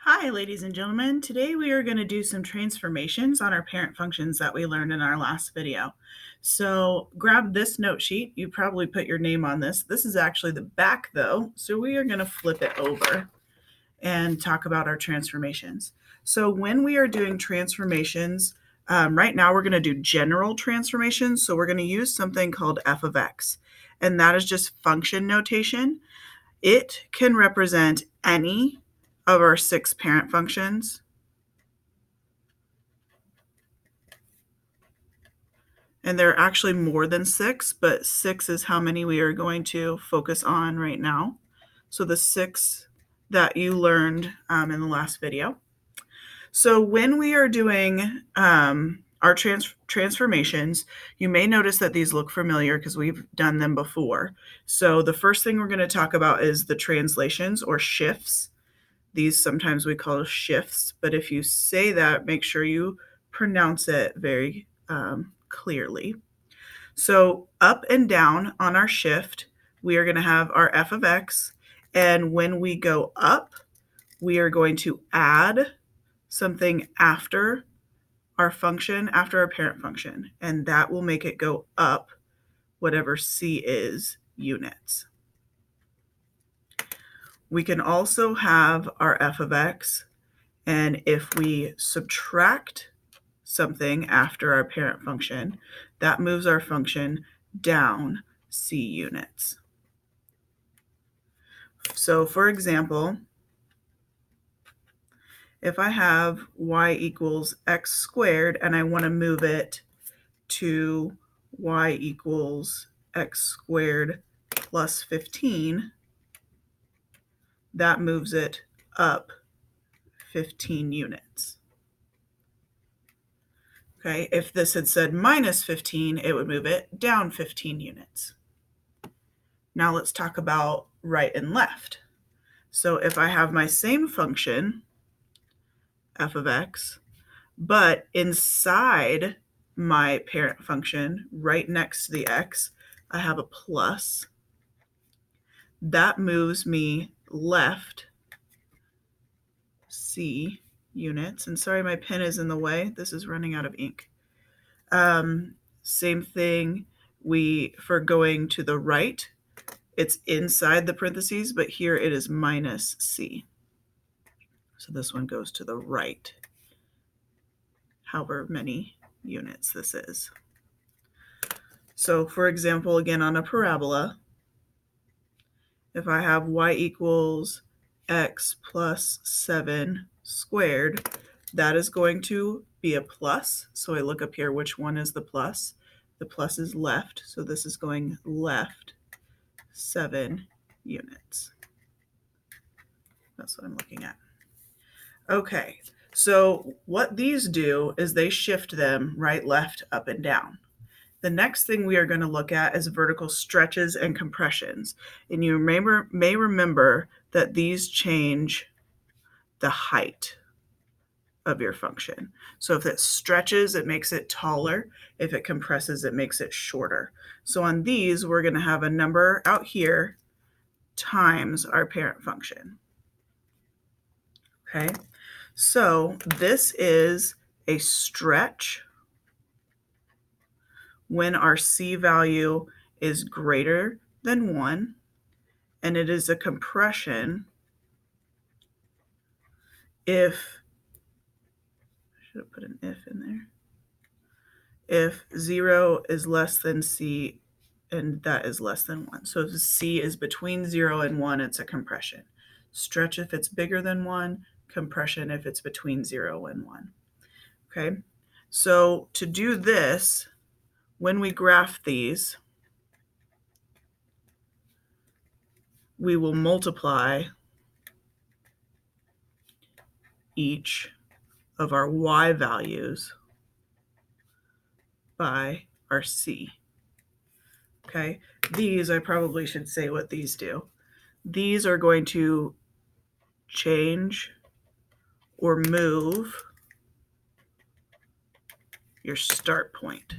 Hi, ladies and gentlemen. Today we are going to do some transformations on our parent functions that we learned in our last video. So grab this note sheet. You probably put your name on this. This is actually the back though, so we are going to flip it over and talk about our transformations. So when we are doing transformations, right now we're going to do general transformations. So we're going to use something called f of x, and that is just function notation. It can represent any of our 6 parent functions. And there are actually more than 6, but 6 is how many we are going to focus on right now. So the 6 that you learned in the last video. So when we are doing our transformations, you may notice that these look familiar because we've done them before. So the first thing we're going to talk about is the translations or shifts. These sometimes we call shifts, but if you say that, make sure you pronounce it very clearly. So up and down on our shift, we are going to have our f of x, and when we go up, we are going to add something after our function, after our parent function, and that will make it go up whatever c is units. We can also have our f of x, and if we subtract something after our parent function, that moves our function down c units. So for example, if I have y equals x squared and I want to move it to y equals x squared plus 15, that moves it up 15 units. Okay, if this had said minus 15, it would move it down 15 units. Now let's talk about right and left. So if I have my same function, f of x, but inside my parent function, right next to the x, I have a plus, that moves me left c units. And sorry, my pen is in the way. This is running out of ink. Same thing for going to the right. It's inside the parentheses, but here it is minus c. So this one goes to the right, however many units this is. So for example, again on a parabola, if I have y equals x plus 7 squared, that is going to be a plus. So I look up here, which one is the plus? The plus is left, so this is going left 7 units. That's what I'm looking at. Okay, so what these do is they shift them right, left, up, and down. The next thing we are going to look at is vertical stretches and compressions. And you may remember that these change the height of your function. So if it stretches, it makes it taller. If it compresses, it makes it shorter. So on these, we're going to have a number out here times our parent function. Okay, so this is a stretch when our c value is greater than 1, and it is a compression if, I should have put an if in there, if 0 is less than c and that is less than 1. So if c is between 0 and 1, it's a compression. Stretch if it's bigger than 1, compression if it's between 0 and 1. Okay, so to do this, when we graph these, we will multiply each of our y values by our c. Okay, these, I probably should say what these do. These are going to change or move your start point.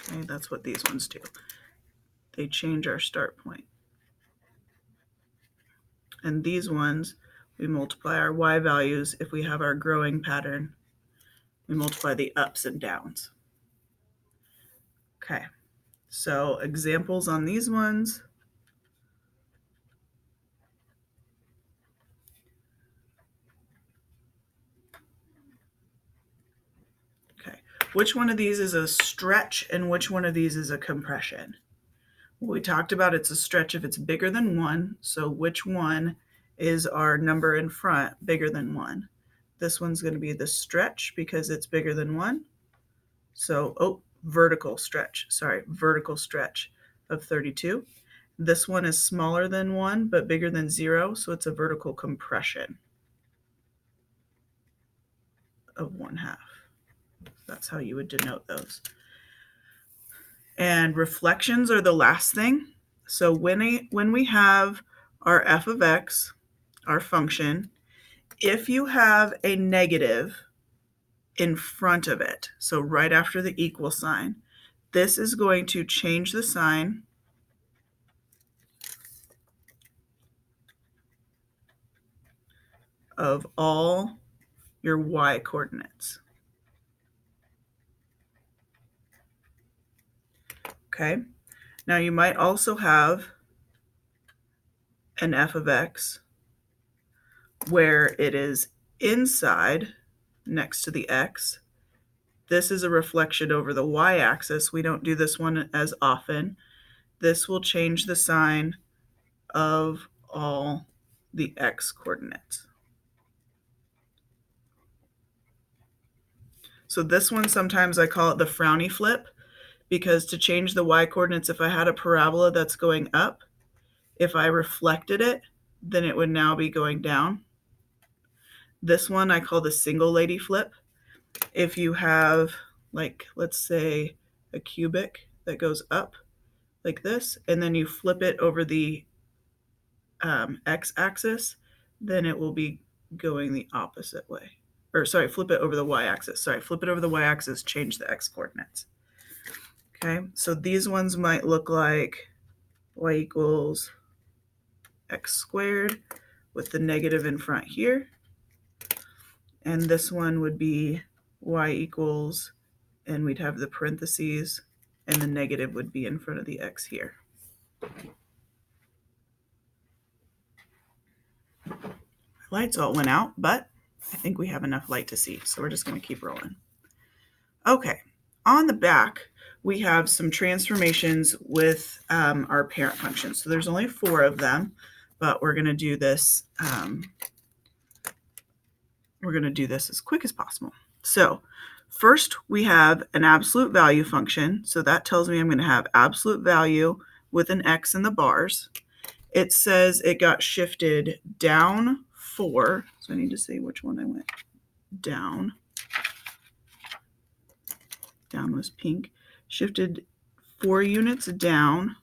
Okay, that's what these ones do. they change our start point. And these ones, we multiply our y values. If we have our growing pattern, we multiply the ups and downs. Okay, so examples on these ones. Okay, which one of these is a stretch and which one of these is a compression? Well, we talked about it's a stretch if it's bigger than 1. So which one is our number in front bigger than 1? This one's going to be the stretch because it's bigger than 1. So, vertical stretch of 32. This one is smaller than 1 but bigger than 0, so it's a vertical compression of 1/2. That's how you would denote those. And reflections are the last thing. So when we have our f of x, our function, if you have a negative in front of it, so right after the equal sign, this is going to change the sign of all your y coordinates. Okay, now you might also have an f of x where it is inside next to the x. This is a reflection over the y-axis. We don't do this one as often. This will change the sign of all the x coordinates. So this one, sometimes I call it the frowny flip, because to change the y coordinates, if I had a parabola that's going up, if I reflected it, then it would now be going down. This one I call the single lady flip. If you have, like, let's say a cubic that goes up like this, and then you flip it over the x-axis, then it will be going the opposite way. Or sorry, flip it over the y-axis. Sorry, flip it over the y-axis, change the x coordinates. Okay, so these ones might look like y equals x squared with the negative in front here. And this one would be y equals, and we'd have the parentheses, and the negative would be in front of the x here. My lights all went out, but I think we have enough light to see, so we're just going to keep rolling. Okay, on the back, we have some transformations with our parent function. So there's only 4 of them, but we're going to do this. We're going to do this as quick as possible. So first, we have an absolute value function. So that tells me I'm going to have absolute value with an x in the bars. It says it got shifted down 4. So I need to say which one I went down. Down was pink. Shifted 4 units down,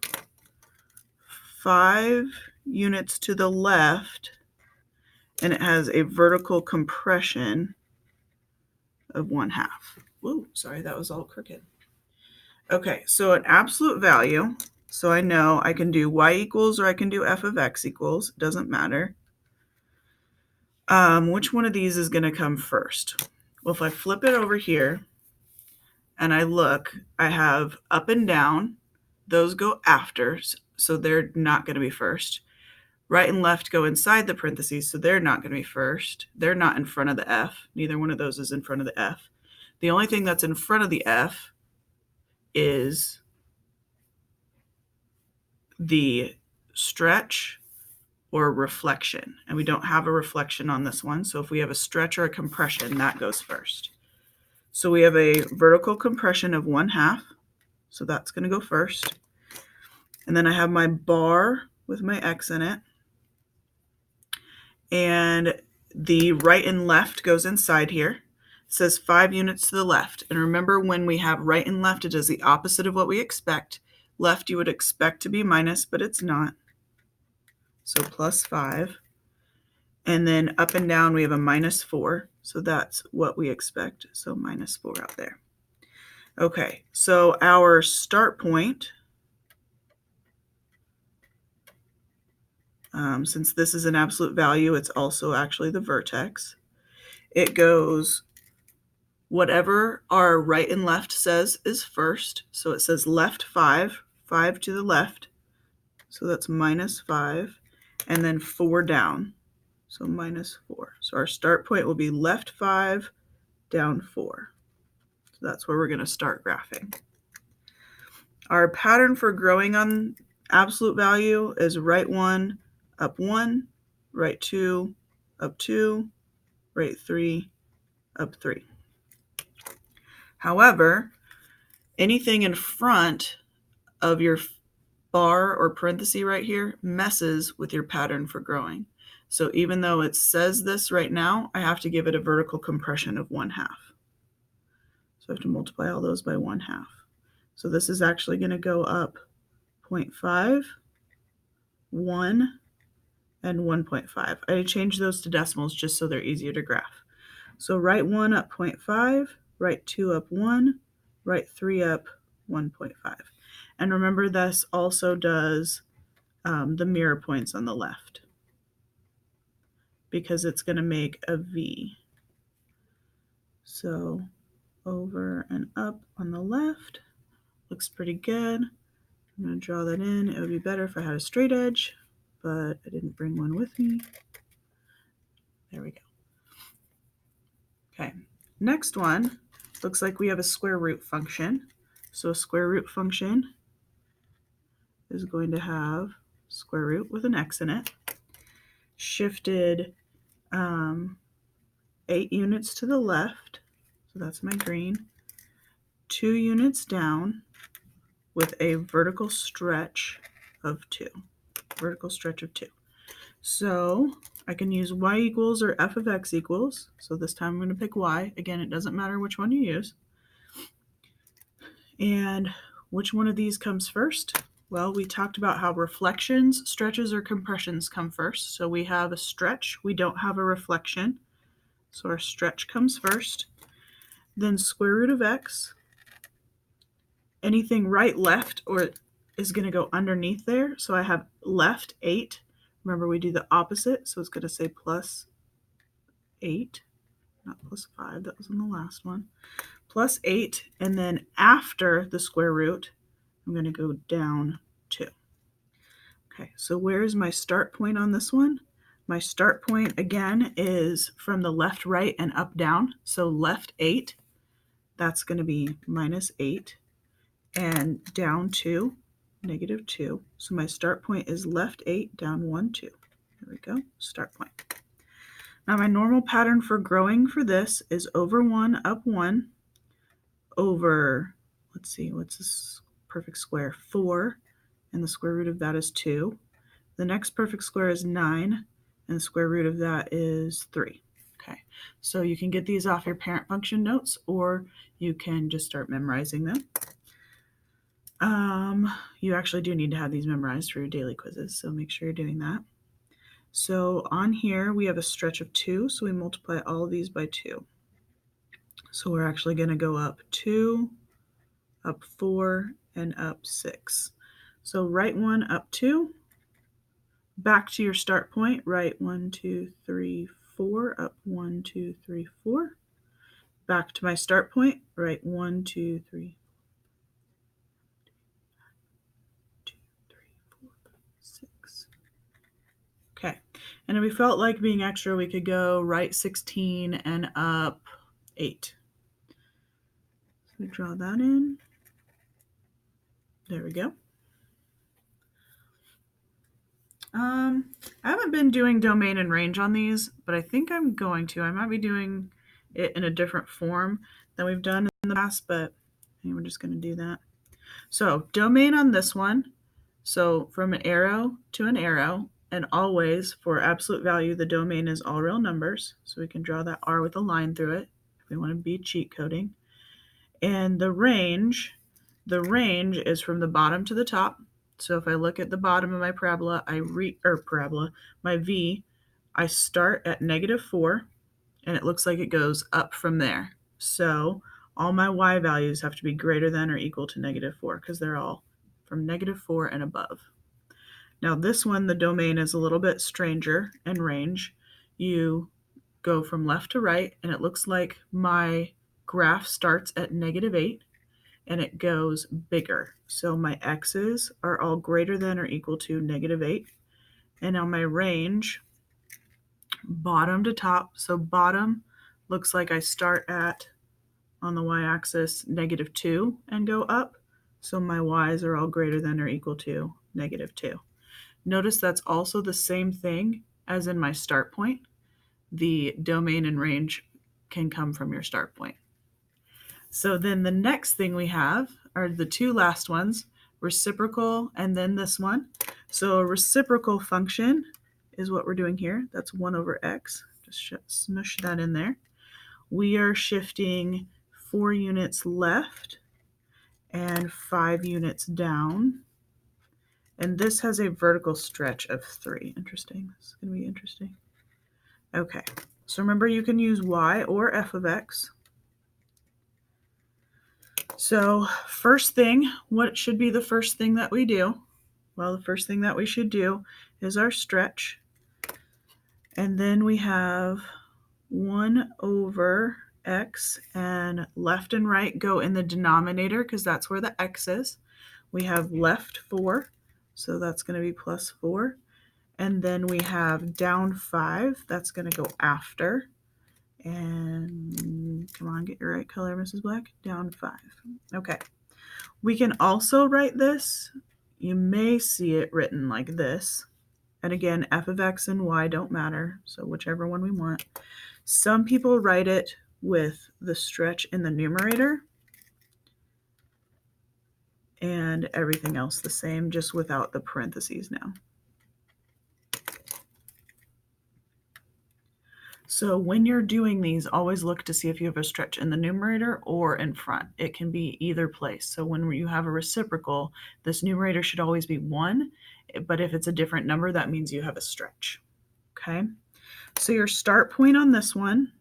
5 units to the left, and it has a vertical compression of 1/2. Whoa, sorry, that was all crooked. Okay, so an absolute value. So I know I can do y equals or I can do f of x equals. It doesn't matter. Which one of these is going to come first? Well, if I flip it over here and I look, I have up and down. Those go after, so they're not going to be first. Right and left go inside the parentheses, so they're not going to be first. They're not in front of the f. Neither one of those is in front of the f. The only thing that's in front of the f is the stretch or reflection. And we don't have a reflection on this one, so if we have a stretch or a compression, that goes first. So we have a vertical compression of 1/2, so that's going to go first. And then I have my bar with my x in it. And the right and left goes inside here. It says 5 units to the left. And remember, when we have right and left, it does the opposite of what we expect. Left you would expect to be minus, but it's not. So +5. And then up and down we have a -4. So that's what we expect. So -4 out there. Okay, so our start point Since this is an absolute value, it's also actually the vertex. It goes whatever our right and left says is first. So it says left 5, 5 to the left. So that's minus 5. And then 4 down. So minus 4. So our start point will be left 5, down 4. So that's where we're going to start graphing. Our pattern for growing on absolute value is right 1, up 1, right 2, up 2, right 3, up 3. However, anything in front of your bar or parenthesis right here messes with your pattern for growing. So even though it says this right now, I have to give it a vertical compression of 1/2. So I have to multiply all those by 1/2. So this is actually going to go up 0.5, 1, and 1.5. I changed those to decimals just so they're easier to graph. So right 1 up 0.5, right 2 up 1, right 3 up 1.5. And remember, this also does the mirror points on the left because it's going to make a V. So over and up on the left looks pretty good. I'm going to draw that in. It would be better if I had a straight edge, but I didn't bring one with me. There we go. Okay, next one looks like we have a square root function. So a square root function is going to have square root with an x in it, shifted 8 units to the left, so that's my green, 2 units down with a vertical stretch of 2. Vertical stretch of 2. So I can use y equals or f of x equals. So this time I'm going to pick y. Again, it doesn't matter which one you use. And which one of these comes first? Well, we talked about how reflections, stretches, or compressions come first. So we have a stretch. We don't have a reflection. So our stretch comes first. Then square root of x. Anything right, left, or is going to go underneath there. So I have left 8. Remember, we do the opposite. So it's going to say plus 8, not plus 5. That was in the last one. Plus 8. And then after the square root, I'm going to go down 2. Okay, so where's my start point on this one? My start point, again, is from the left, right, and up, down. So left 8, that's going to be minus 8. And down 2, negative 2. So my start point is left 8, down 1, 2. There we go, start point. Now my normal pattern for growing for this is over 1, up 1, over, let's see, what's this perfect square? 4, and the square root of that is 2. The next perfect square is 9, and the square root of that is 3. Okay, so you can get these off your parent function notes, or you can just start memorizing them. You actually do need to have these memorized for your daily quizzes, so make sure you're doing that. So on here, we have a stretch of 2, so we multiply all of these by 2. So we're actually going to go up 2, up 4, and up 6. So right 1, up 2. Back to your start point, right 1, 2, 3, 4, up 1, 2, 3, 4. Back to my start point, right 1, 2, 3, 6. Okay, and if we felt like being extra, we could go right 16 and up 8. So we draw that in. There we go. I haven't been doing domain and range on these, but I think I'm going to. I might be doing it in a different form than we've done in the past, but we're just going to do that. So domain on this one. So from an arrow to an arrow, and always for absolute value, the domain is all real numbers. So we can draw that R with a line through it if we want to be cheat coding. And the range is from the bottom to the top. So if I look at the bottom of my parabola, my V, I start at -4, and it looks like it goes up from there. So all my Y values have to be greater than or equal to -4 because they're all from -4 and above. Now this one, the domain is a little bit stranger in range. You go from left to right, and it looks like my graph starts at -8 and it goes bigger. So my x's are all greater than or equal to -8. And now my range, bottom to top, so bottom looks like I start at, on the y-axis, -2 and go up. So my y's are all greater than or equal to -2. Notice that's also the same thing as in my start point. The domain and range can come from your start point. So then the next thing we have are the two last ones, reciprocal and then this one. So a reciprocal function is what we're doing here. That's 1 over x. Just smush that in there. We are shifting 4 units left and 5 units down. And this has a vertical stretch of 3. Interesting. This is going to be interesting. Okay. So remember, you can use y or f of x. So first thing, what should be the first thing that we do? Well, the first thing that we should do is our stretch. And then we have 1 over x, and left and right go in the denominator because that's where the x is. We have left 4, so that's going to be plus 4. And then we have down 5, that's going to go after. And come on, get your right color, Mrs. Black. Down 5. Okay. We can also write this. You may see it written like this. And again, f of x and y don't matter, so whichever one we want. Some people write it with the stretch in the numerator and everything else the same, just without the parentheses now. So when you're doing these, always look to see if you have a stretch in the numerator or in front. It can be either place. So when you have a reciprocal, this numerator should always be 1, but if it's a different number, that means you have a stretch. Okay? So your start point on this one,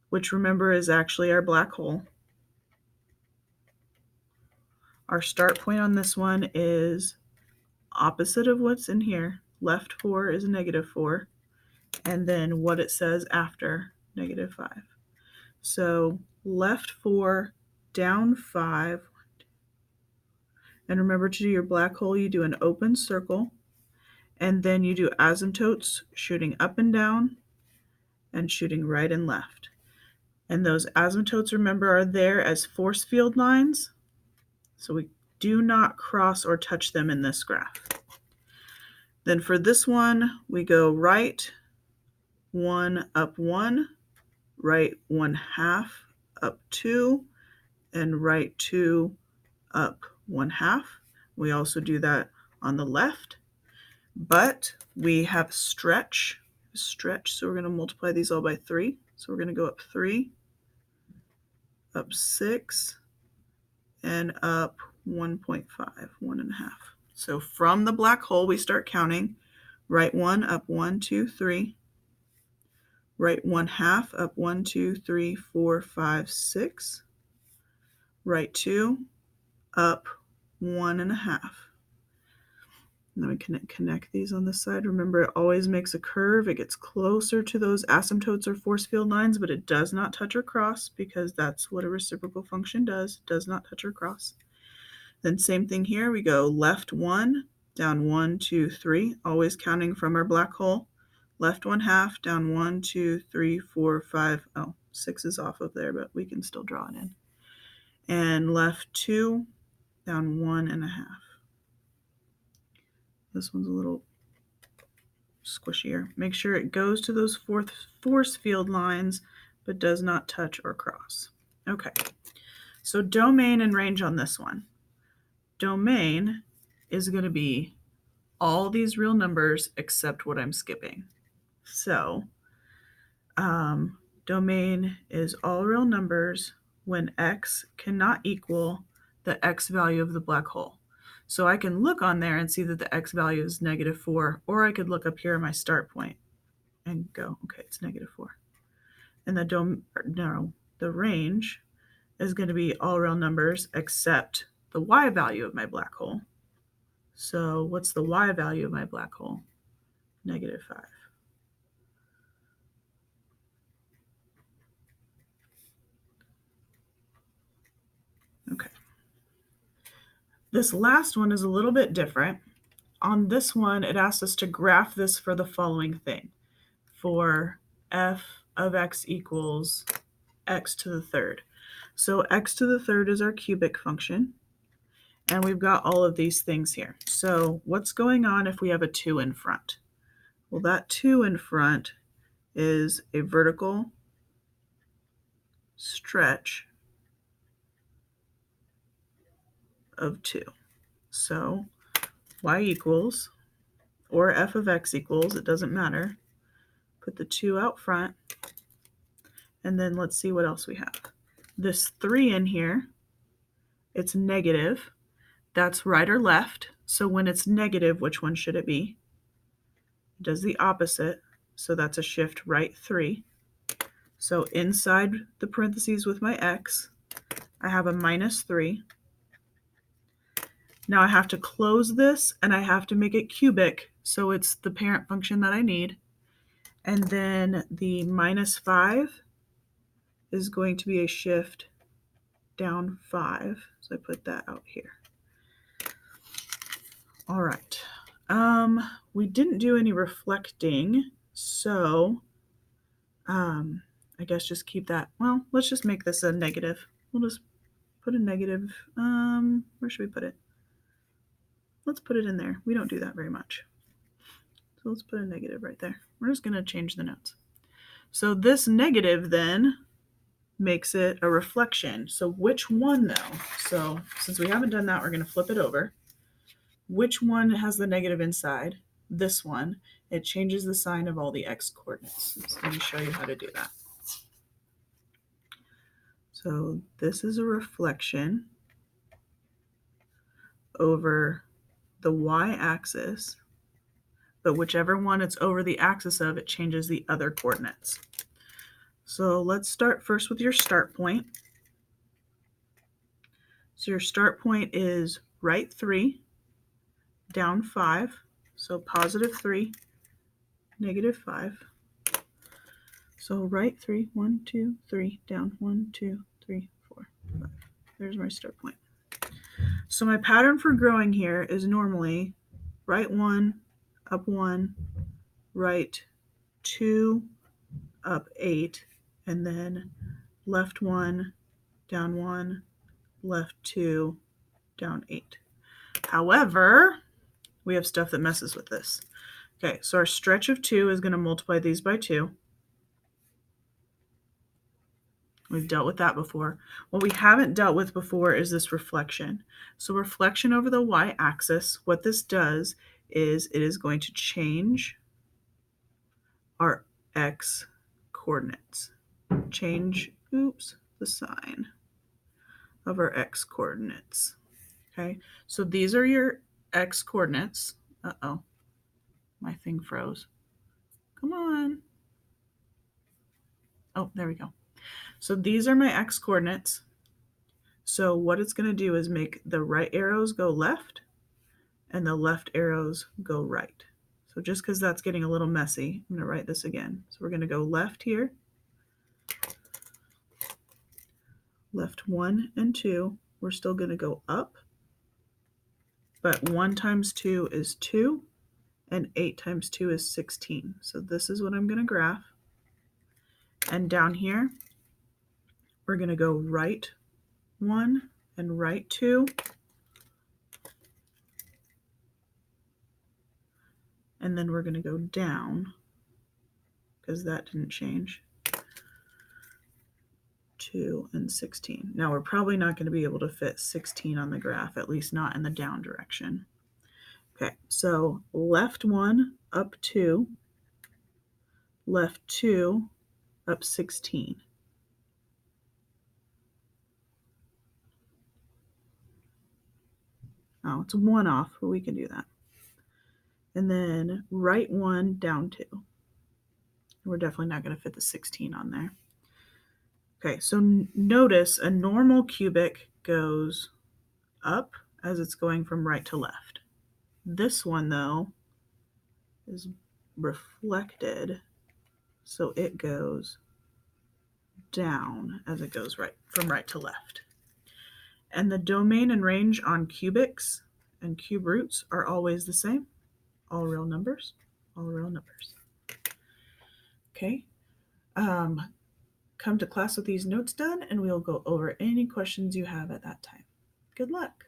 which remember is actually our black hole. Our start point on this one is opposite of what's in here. Left 4 is -4. And then what it says after -5. So left 4, down 5. And remember, to do your black hole, you do an open circle. And then you do asymptotes shooting up and down and shooting right and left. And those asymptotes, remember, are there as force field lines. So we do not cross or touch them in this graph. Then for this one, we go right 1 up 1, right 1/2 up 2, and right 2 up 1/2. We also do that on the left, but we have stretch, so we're going to multiply these all by 3. So we're going to go up 3, up 6, and up 1.5, 1.5. So from the black hole, we start counting. Right 1 up 1, 2, 3. Right 1/2 up 1, 2, 3, 4, 5, 6. Right 2 up 1.5. And then we can connect these on this side. Remember, it always makes a curve. It gets closer to those asymptotes or force field lines, but it does not touch or cross because that's what a reciprocal function does. It does not touch or cross. Then same thing here. We go left 1, down 1, 2, 3, always counting from our black hole. Left 1/2, down 1, 2, 3, 4, 5. Oh, 6 is off of there, but we can still draw it in. And left 2, down 1.5. This one's a little squishier. Make sure it goes to those force field lines, but does not touch or cross. Okay, so domain and range on this one. Domain is going to be all these real numbers except what I'm skipping. So domain is all real numbers when x cannot equal the x value of the black hole. So I can look on there and see that the x value is -4, or I could look up here at my start point and go, okay, it's -4. And the range is going to be all real numbers except the y value of my black hole. So what's the y value of my black hole? Negative 5. Okay. This last one is a little bit different. On this one, it asks us to graph this for the following thing. For f of x equals x to the third. So x to the third is our cubic function. And we've got all of these things here. So what's going on if we have a 2 in front? Well, that 2 in front is a vertical stretch of 2. So y equals, or f of x equals, it doesn't matter. Put the 2 out front. And then let's see what else we have. This 3 in here, it's negative. That's right or left. So when it's negative, which one should it be? It does the opposite. So that's a shift right 3. So inside the parentheses with my x, I have a minus 3. Now I have to close this and I have to make it cubic. So it's the parent function that I need. And then the minus 5 is going to be a shift down 5. So I put that out here. All right. We didn't do any reflecting, so I guess just keep that. Well, let's just make this a negative. We'll just put a negative. Where should we put it? Let's put it in there. We don't do that very much. So let's put a negative right there. We're just going to change the notes. So this negative then makes it a reflection. So which one though? So since we haven't done that, we're going to flip it over. Which one has the negative inside? This one. It changes the sign of all the x coordinates. So let me show you how to do that. So this is a reflection over the y-axis, but whichever one it's over the axis of, it changes the other coordinates. So let's start first with your start point. So your start point is right 3, down 5, so positive 3, negative 5. So right 3, 1, 2, 3, down 1, 2, 3, 4, 5. There's my start point. So my pattern for growing here is normally right 1, up 1, right 2, up 8, and then left 1, down 1, left 2, down 8. However, we have stuff that messes with this. Okay, so our stretch of 2 is going to multiply these by 2. We've dealt with that before. What we haven't dealt with before is this reflection. So reflection over the y-axis, what this does is it is going to change our x coordinates. Change, the sign of our x coordinates. Okay, so these are your x coordinates. Uh-oh, my thing froze. Come on. Oh, there we go. So these are my x coordinates. So what it's going to do is make the right arrows go left and the left arrows go right. So just because that's getting a little messy, I'm going to write this again. So we're going to go left here, left 1 and 2. We're still going to go up, but 1 times 2 is 2, and 8 times 2 is 16. So this is what I'm going to graph. And down here, we're going to go right 1 and right 2. And then we're going to go down, because that didn't change, 2 and 16. Now we're probably not going to be able to fit 16 on the graph, at least not in the down direction. Okay, so left 1 up 2, left 2 up 16. Oh, it's 1 off, but we can do that. And then right 1 down 2. We're definitely not going to fit the 16 on there. Okay, so notice a normal cubic goes up as it's going from right to left. This one, though, is reflected, so it goes down as it goes from right to left. And the domain and range on cubics and cube roots are always the same. All real numbers, all real numbers. Okay. Come to class with these notes done, and we'll go over any questions you have at that time. Good luck.